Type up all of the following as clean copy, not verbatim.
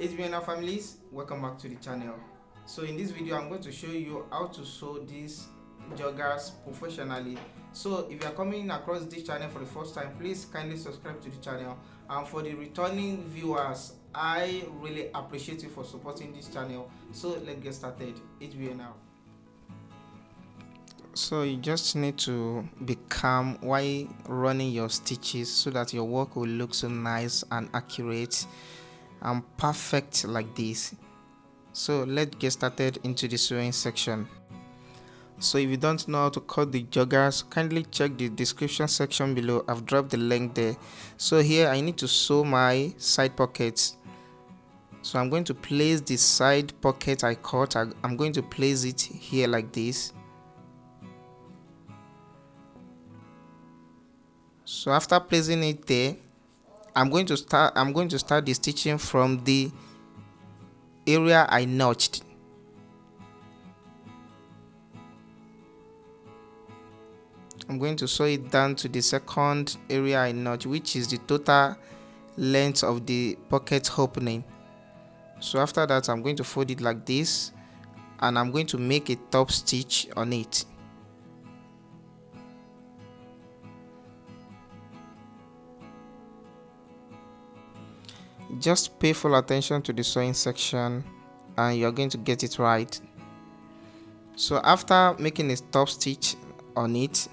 HBNR families, welcome back to the channel. So in this video I'm going to show you how to sew these joggers professionally. So if you are coming across this channel for the first time, please kindly subscribe to the channel, and for the returning viewers, I really appreciate you for supporting this channel. So let's get started. HBNR. So you just need to be calm while running your stitches so that your work will look so nice and accurate and perfect like this. So let's get started into the sewing section. So if you don't know how to cut the joggers, kindly check the description section below. I've dropped the link there. So here I need to sew my side pockets. So I'm going to place the side pocket I cut. I'm going to place it here like this. So after placing it there, I'm going to start the stitching from the area I notched. I'm going to sew it down to the second area I notched, which is the total length of the pocket opening. So after that, I'm going to fold it like this, and I'm going to make a top stitch on it. Just pay full attention to the sewing section and you're going to get it right. So after making a top stitch on it,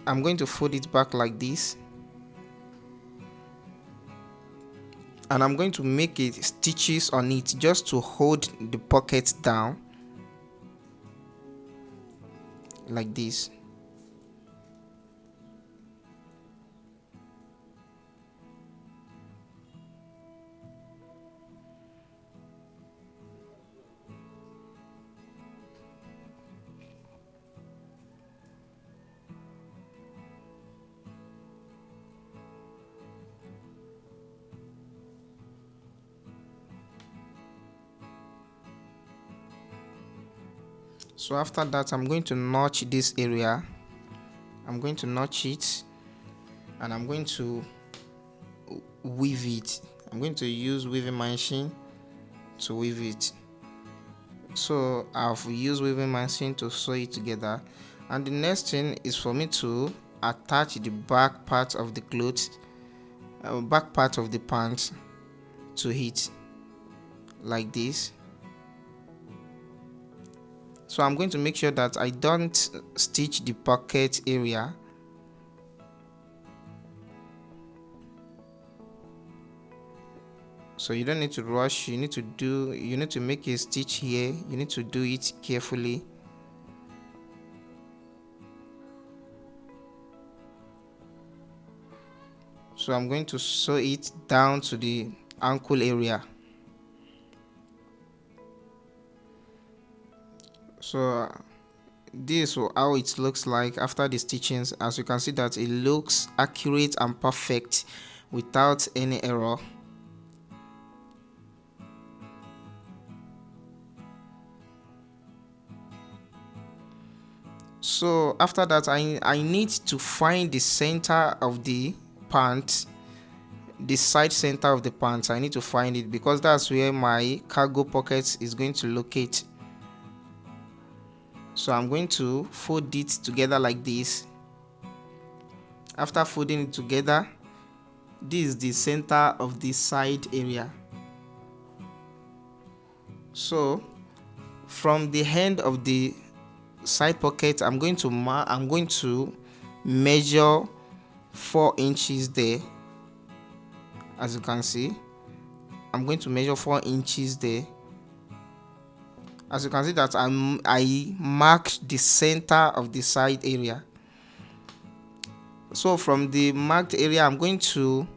I'm going to fold it back like this, and I'm going to make stitches on it just to hold the pocket down like this. So after that, I'm going to notch this area. I'm going to notch it, and I'm going to weave it. I'm going to use weaving machine to weave it. So I've used weaving machine to sew it together, and the next thing is for me to attach the back part of the clothes, back part of the pants to it like this. So I'm going to make sure that I don't stitch the pocket area. So you don't need to rush. You need to make a stitch here. You need to do it carefully. So I'm going to sew it down to the ankle area. So this is how it looks like after the stitchings. As you can see that it looks accurate and perfect without any error. So after that, I need to find the center of the pant, the side center of the pants. I need to find it because that's where my cargo pocket is going to locate. So I'm going to fold it together like this. After folding it together, this is the center of the side area. So from the end of the side pocket, I'm going to measure 4 inches there. As you can see, I'm going to measure 4 inches there. As you can see that I marked the center of the side area. So from the marked area, I'm going to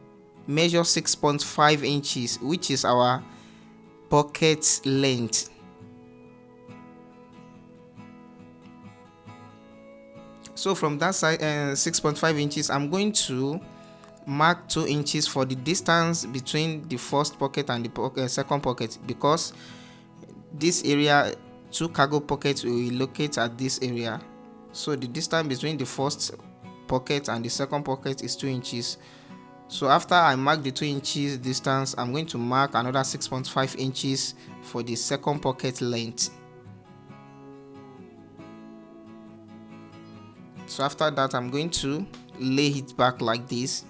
measure 6.5 inches, which is our pocket length. So from that side, 6.5 inches, I'm going to mark 2 inches for the distance between the first pocket and the second pocket, because this area, 2 cargo pockets will locate at this area. So the distance between the first pocket and the second pocket is 2 inches. So after I mark the 2 inches distance, I'm going to mark another 6.5 inches for the second pocket length. So after that, I'm going to lay it back like this.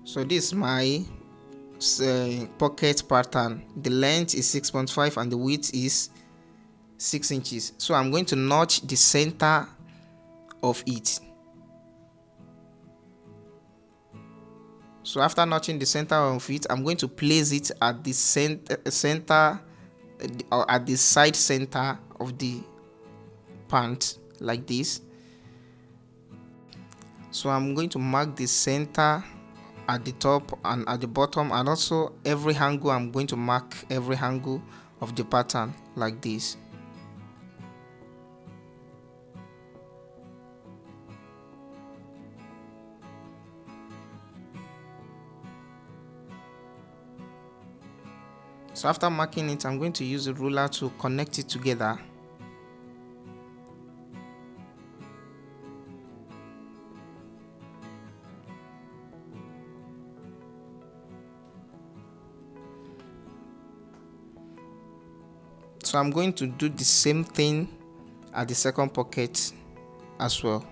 So this is my pocket pattern. The length is 6.5 and the width is 6 inches. So I'm going to notch the center of it. So after notching the center of it, I'm going to place it at the center or at the side center of the pant like this. So I'm going to mark the center at the top and at the bottom, and also every angle. I'm going to mark every angle of the pattern like this. So after marking it, I'm going to use a ruler to connect it together. So I'm going to do the same thing at the second pocket as well.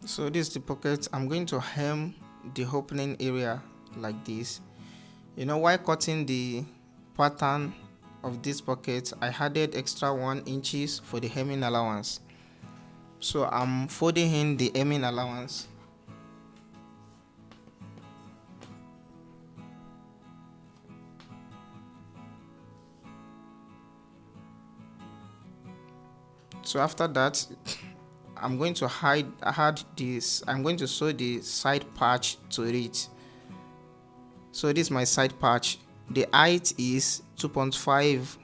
So this is the pocket. I'm going to hem the opening area like this. While cutting the pattern of this pocket, I added extra 1 inches for the hemming allowance. So I'm folding in the hemming allowance. So after that, I'm going to add this. I'm going to sew the side patch to it. So this is my side patch. The height is 2.5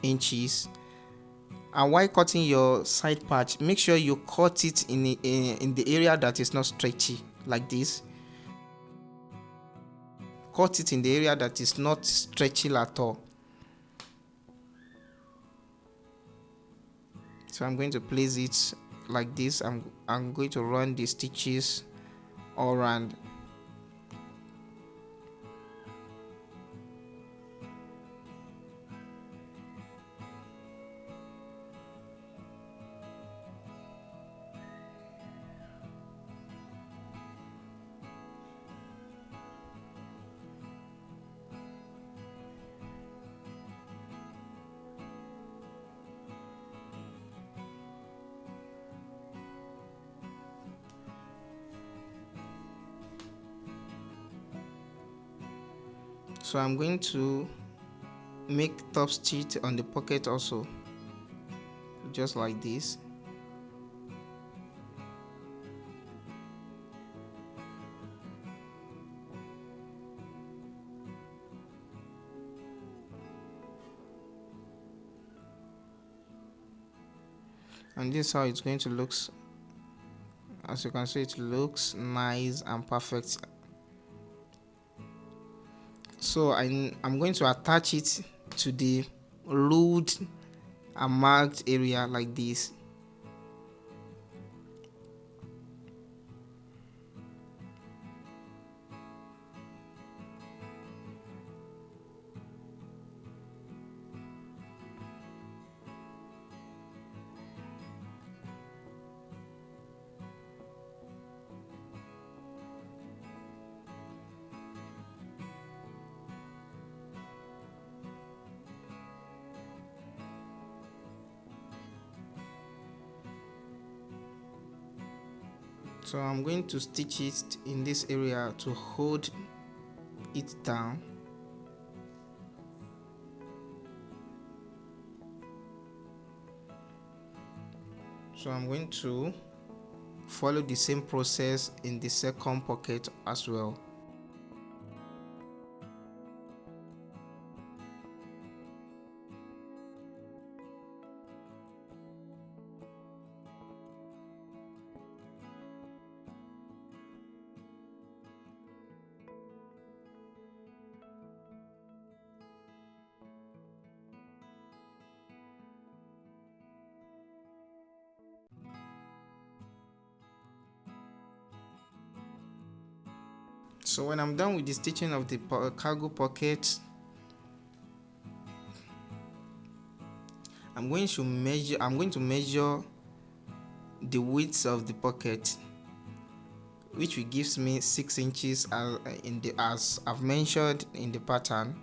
inches. And while cutting your side patch, make sure you cut it in the area that is not stretchy like this. Cut it in the area that is not stretchy at all. So I'm going to place it like this. I'm going to run the stitches all around. So I'm going to make top stitch on the pocket also, just like this. And this is how it's going to look. As you can see, it looks nice and perfect. So I'm going to attach it to the ruled and marked area like this. So I'm going to stitch it in this area to hold it down. So I'm going to follow the same process in the second pocket as well. So when I'm done with the stitching of the cargo pocket, I'm going to measure the width of the pocket, which will gives me 6 inches as I've mentioned in the pattern.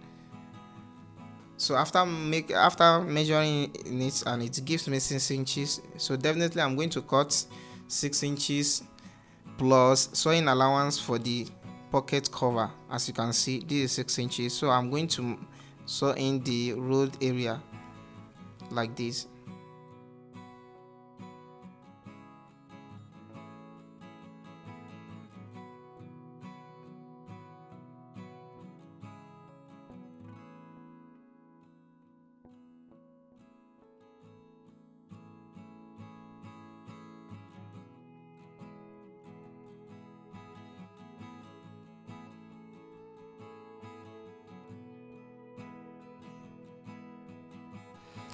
So after measuring it and it gives me 6 inches, so definitely I'm going to cut 6 inches plus sewing allowance for the pocket cover. As you can see, this is 6 inches, so I'm going to sew in the rolled area like this.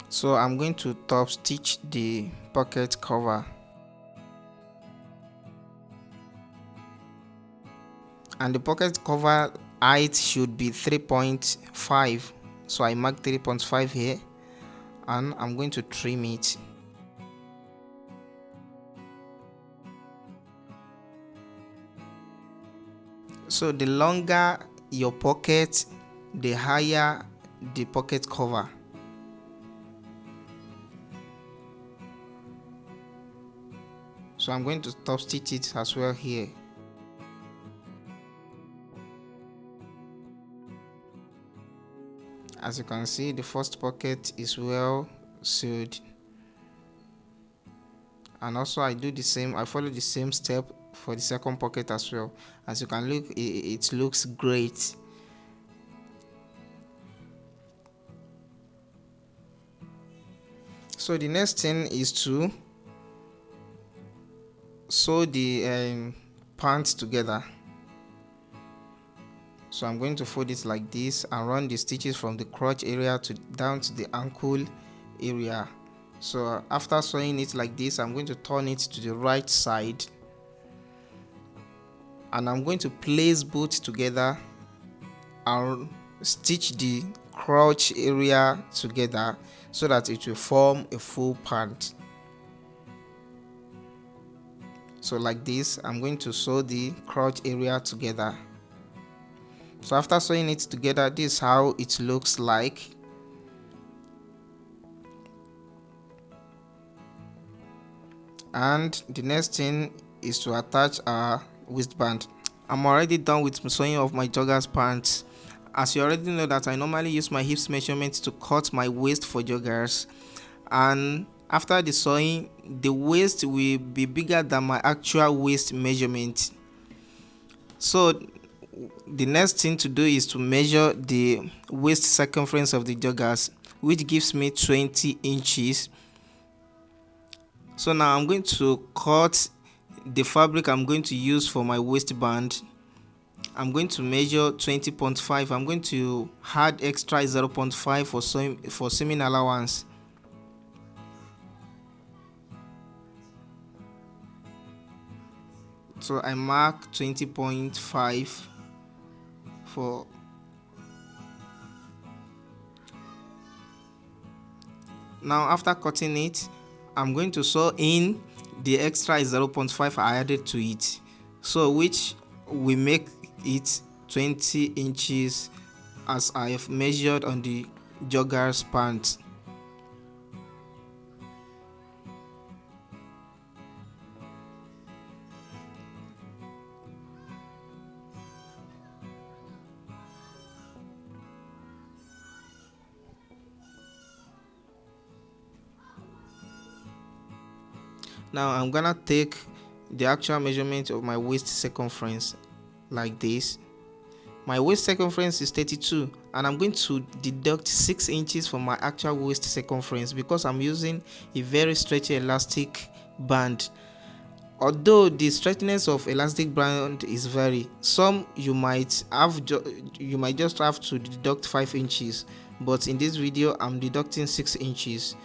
So I'm going to top stitch the pocket cover, and the pocket cover height should be 3.5, so I mark 3.5 here, and I'm going to trim it. So the longer your pocket, the higher the pocket cover. So I'm going to top stitch it as well here. As you can see, the first pocket is well sewed, and also I follow the same step for the second pocket as well. As you can look, it looks great. So the next thing is to sew the pants together. So I'm going to fold it like this and run the stitches from the crotch area down to the ankle area. So after sewing it like this, I'm going to turn it to the right side, and I'm going to place both together and stitch the crotch area together so that it will form a full pant. So like this, I'm going to sew the crotch area together. So after sewing it together, this is how it looks like. And the next thing is to attach our waistband. I'm already done with sewing of my joggers pants. As you already know that I normally use my hips measurement to cut my waist for joggers, and after the sewing, the waist will be bigger than my actual waist measurement. So the next thing to do is to measure the waist circumference of the joggers, which gives me 20 inches. So now I'm going to cut the fabric I'm going to use for my waistband. I'm going to measure 20.5. I'm going to add extra 0.5 for seaming allowance. So I mark 20.5 for. Now after cutting it, I'm going to sew in the extra 0.5 I added to it, so which will make it 20 inches as I have measured on the joggers pant. Now I'm gonna take the actual measurement of my waist circumference like this. My waist circumference is 32 and I'm going to deduct 6 inches from my actual waist circumference because I'm using a very stretchy elastic band. Although the stretchiness of elastic band is vary, some you might just have to deduct 5 inches, but in this video I'm deducting 6 inches.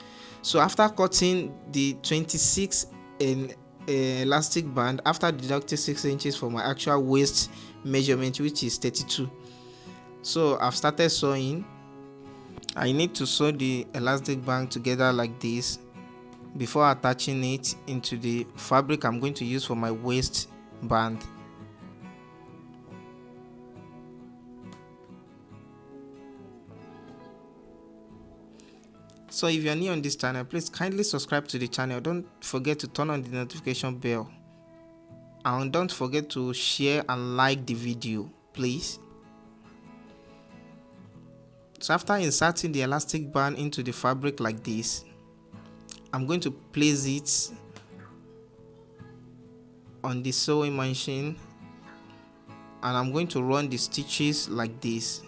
So after cutting the 26 in elastic band, after deducting 6 inches from my actual waist measurement, which is 32, so I've started sewing. I need to sew the elastic band together like this before attaching it into the fabric I'm going to use for my waist band. So if you're new on this channel, please kindly subscribe to the channel. Don't forget to turn on the notification bell, and don't forget to share and like the video, please. So after inserting the elastic band into the fabric like this, I'm going to place it on the sewing machine and I'm going to run the stitches like this.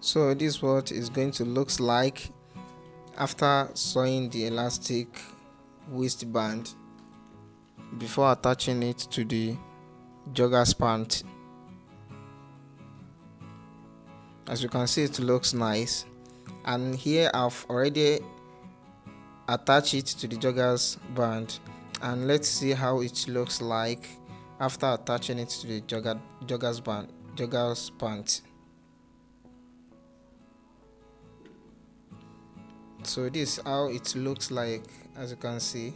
So this is what it's going to look like after sewing the elastic waistband before attaching it to the joggers pant. As you can see, it looks nice, and here I've already attached it to the joggers band, and let's see how it looks like after attaching it to the joggers pant. So this is how it looks like, as you can see.